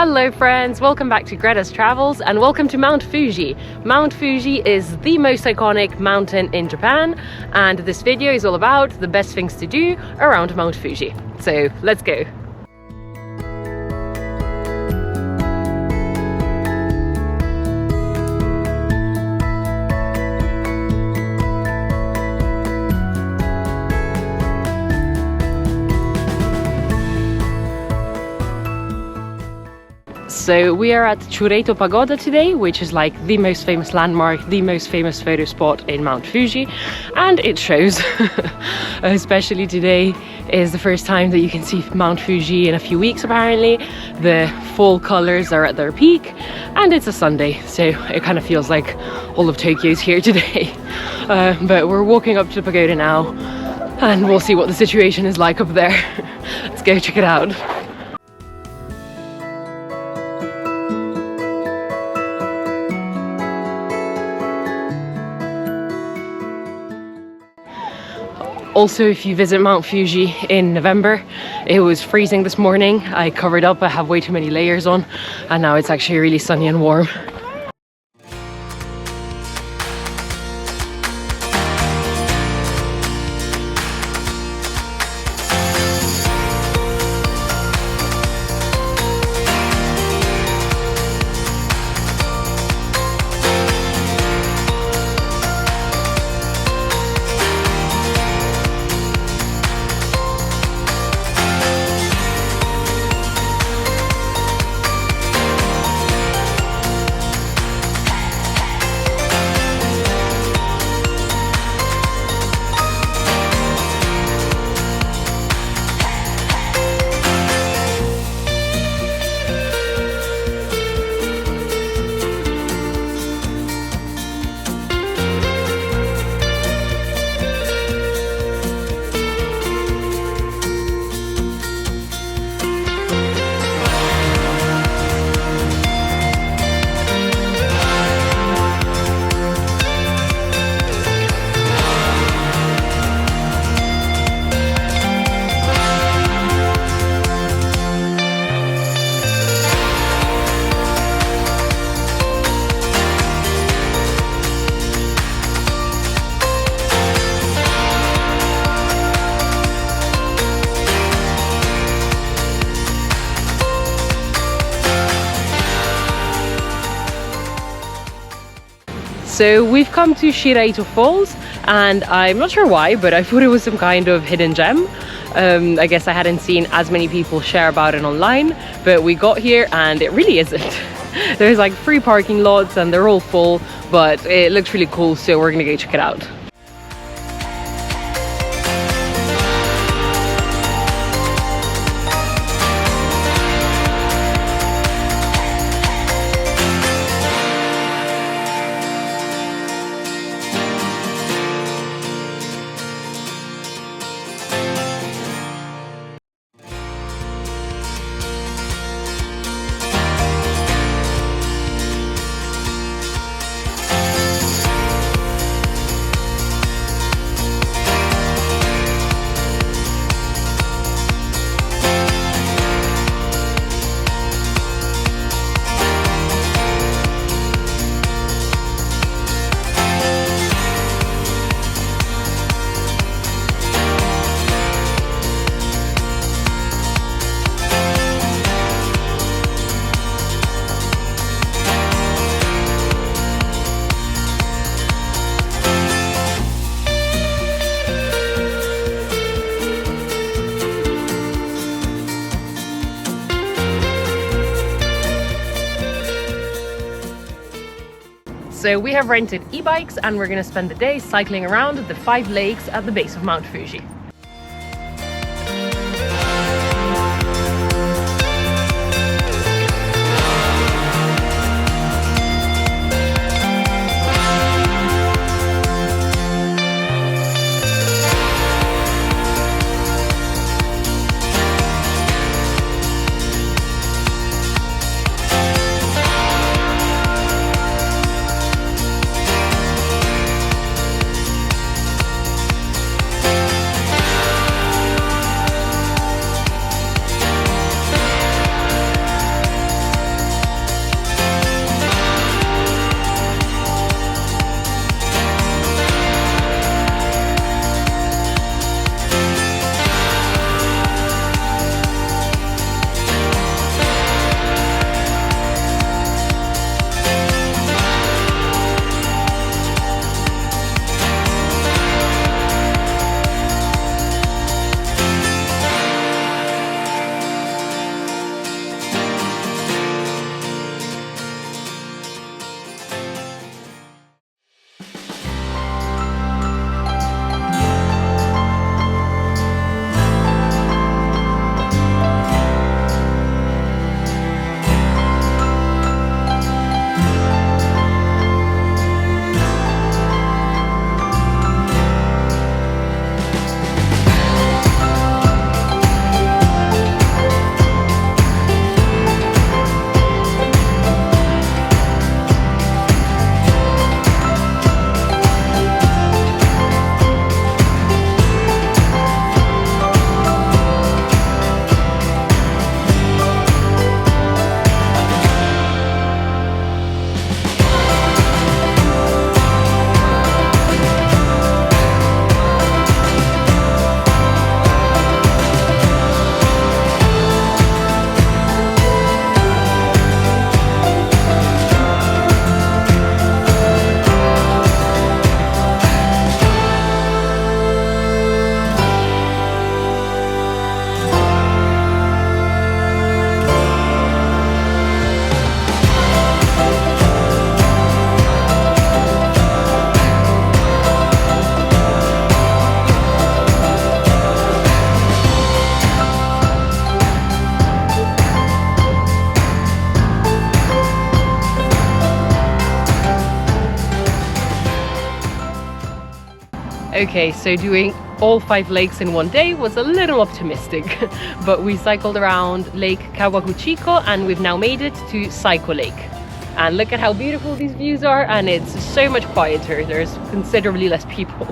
Hello friends, welcome back to Greta's Travels and welcome to Mount Fuji. Mount Fuji is the most iconic mountain in Japan and this video is all about the best things to do around Mount Fuji. So let's go. So we are at Chureito Pagoda today, which is like the most famous landmark, the most famous photo spot in Mount Fuji, and it shows. Especially today is the first time that you can see Mount Fuji in a few weeks apparently. The fall colors are at their peak and it's a Sunday, so it kind of feels like all of Tokyo is here today. But we're walking up to the pagoda now and we'll see what the situation is like up there. Let's go check it out. Also, if you visit Mount Fuji in November, it was freezing this morning. I covered up, I have way too many layers on, and now it's actually really sunny and warm. So we've come to Shiraito Falls and I'm not sure why, but I thought it was some kind of hidden gem. I guess I hadn't seen as many people share about it online, but we got here and it really isn't. There's like 3 parking lots and they're all full, but it looks really cool, so we're gonna go check it out. So we have rented e-bikes and we're going to spend the day cycling around the 5 lakes at the base of Mount Fuji. Okay, so doing all 5 lakes in one day was a little optimistic, but we cycled around Lake Kawaguchiko and we've now made it to Saiko Lake. And look at how beautiful these views are, and it's so much quieter. There's considerably less people.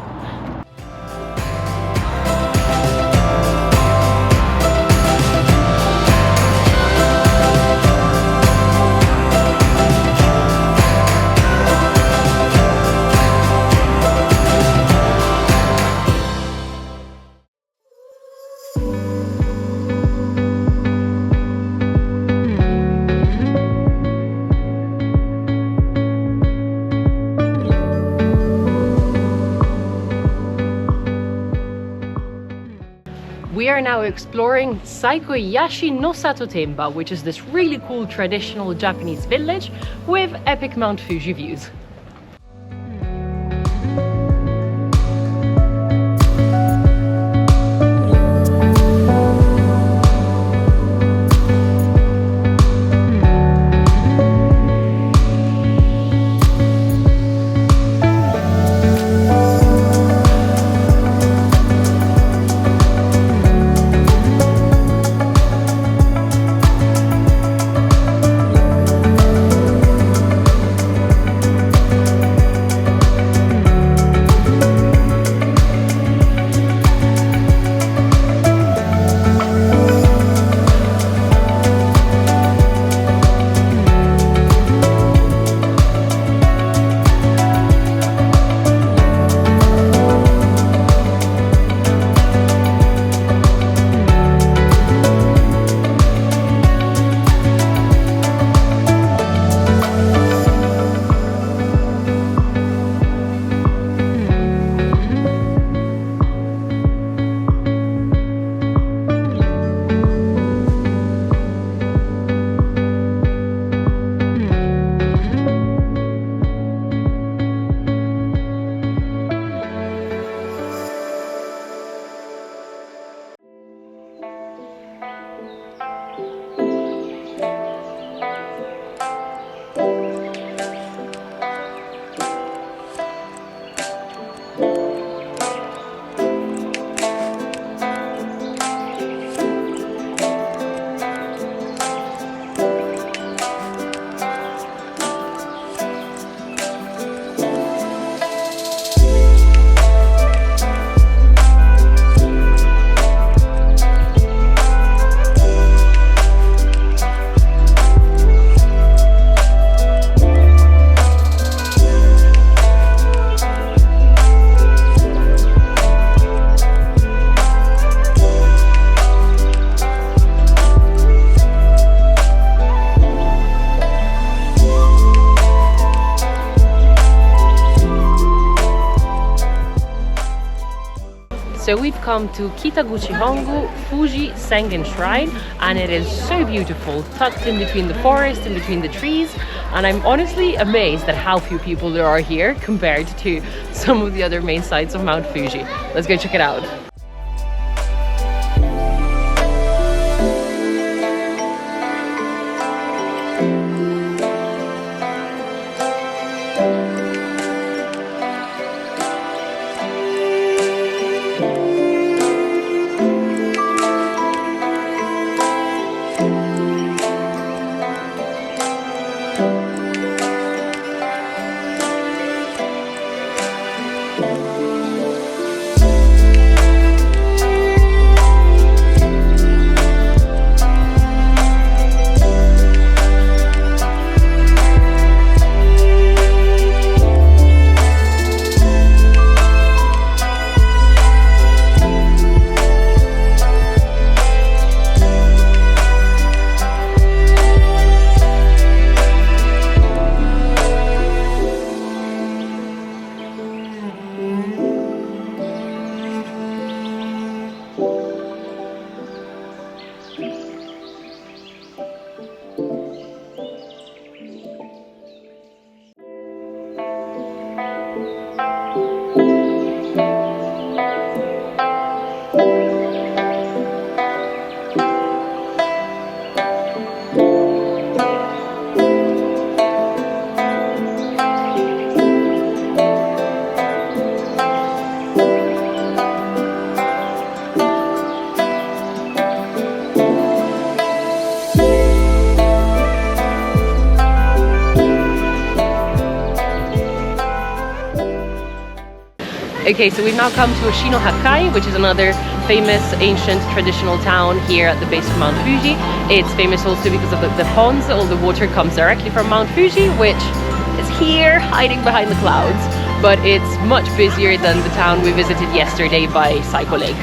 We are now exploring Saiko Iyashi-no-Sato, which is this really cool traditional Japanese village with epic Mount Fuji views. So we've come to Kitaguchi Hongu Fuji Sengen Shrine, and it is so beautiful, tucked in between the forest, in between the trees, and I'm honestly amazed at how few people there are here compared to some of the other main sites of Mount Fuji. Let's go check it out. Okay, so we've now come to Oshino Hakkai, which is another famous ancient traditional town here at the base of Mount Fuji. It's famous also because of the ponds. All the water comes directly from Mount Fuji, which is here hiding behind the clouds, but it's much busier than the town we visited yesterday by Saiko Lake.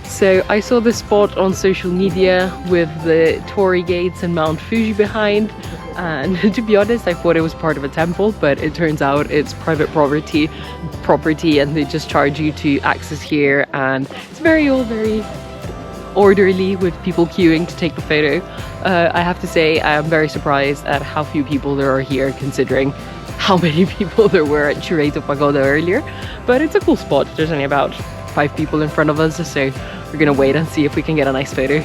So I saw this spot on social media with the torii gates and Mount Fuji behind, and to be honest I thought it was part of a temple, but it turns out it's private property and they just charge you to access here, and it's very orderly with people queuing to take the photo. I have to say I am very surprised at how few people there are here considering how many people there were at Chureito Pagoda earlier, but it's a cool spot. There's only about 5 people in front of us, so we're gonna wait and see if we can get a nice photo.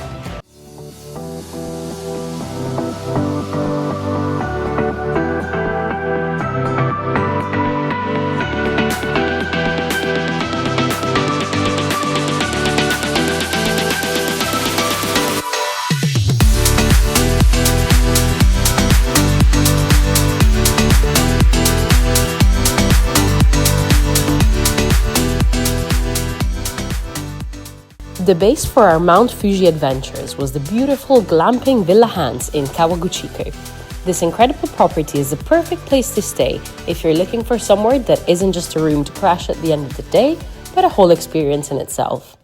The base for our Mount Fuji adventures was the beautiful Glamping Villa Hanz in Kawaguchiko. This incredible property is the perfect place to stay if you're looking for somewhere that isn't just a room to crash at the end of the day, but a whole experience in itself.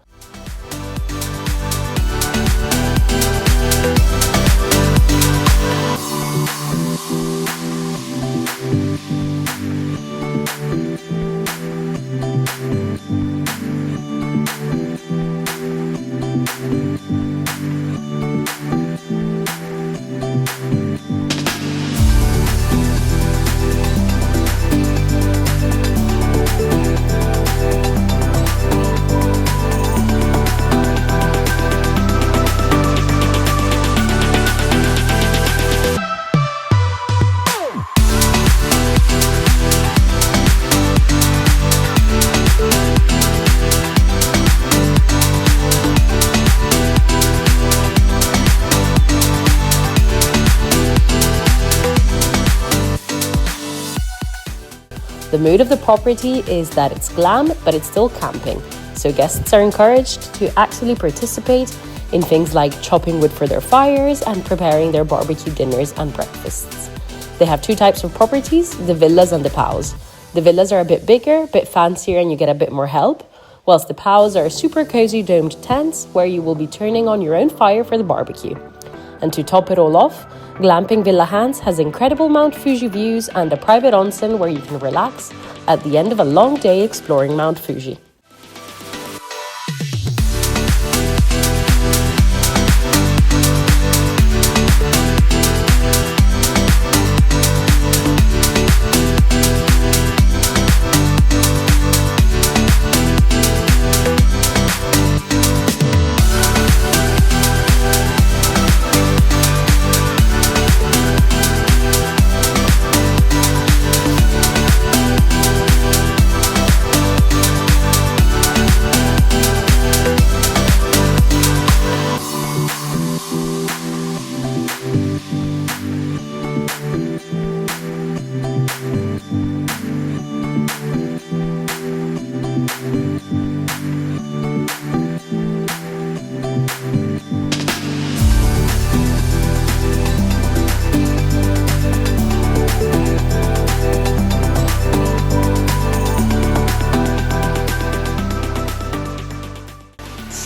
The mood of the property is that it's glam, but it's still camping. So guests are encouraged to actually participate in things like chopping wood for their fires and preparing their barbecue dinners and breakfasts. They have 2 types of properties, the villas and the POWs. The villas are a bit bigger, a bit fancier, and you get a bit more help, whilst the POWs are super cozy domed tents where you will be turning on your own fire for the barbecue. And to top it all off, Glamping Villa Hanz has incredible Mount Fuji views and a private onsen where you can relax at the end of a long day exploring Mount Fuji.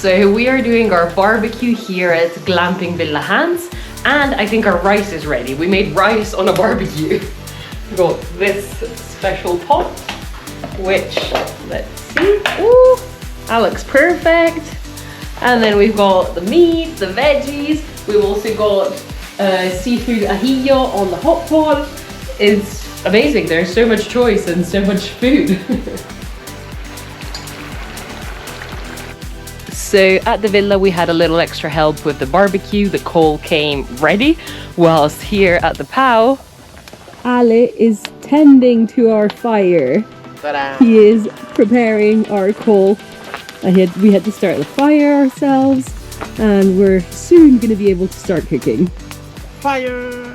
So we are doing our barbecue here at Glamping Villa Hanz, and I think our rice is ready. We made rice on a barbecue. We got this special pot, which, let's see, ooh, that looks perfect. And then we've got the meat, the veggies. We've also got seafood ajillo on the hot pot. It's amazing. There's so much choice and so much food. So at the villa we had a little extra help with the barbecue. The coal came ready, whilst here at the POW, Ale is tending to our fire. Ta-da. He is preparing our coal. We had to start the fire ourselves, and we're soon going to be able to start cooking. Fire!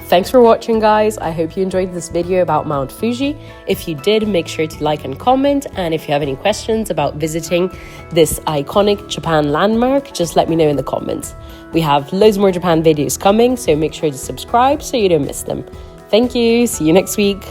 Thanks for watching, guys. I hope you enjoyed this video about Mount Fuji. If you did, make sure to like and comment. And if you have any questions about visiting this iconic Japan landmark, just let me know in the comments. We have loads more Japan videos coming, so make sure to subscribe so you don't miss them. Thank you. See you next week.